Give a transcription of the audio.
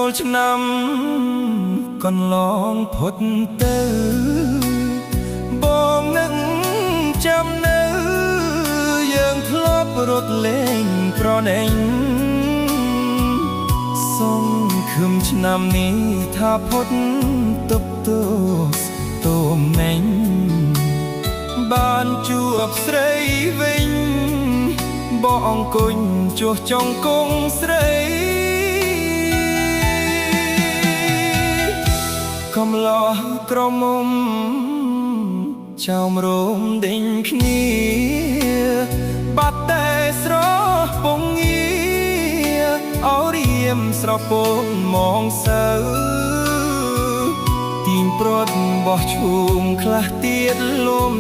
ចូលឆ្នាំកន្លងផុតទៅបងនឹងចាំនៅយើងធ្លាប់រត់លេងប្រណែងសង្ឃឹមឆ្នាំនេះថាផុតទុកទោសទុំណែងបានជួបស្រីវិញបងអង្គុញចុះចង់គង់ស្រីកំឡោះក្រមុំចោមរោមដេញគ្នាបាត់តែស្រស់ពងងារអោរៀមស្រពងមងសៅទីងព្រាត់បោះឈូងខ្លះទៀតលំ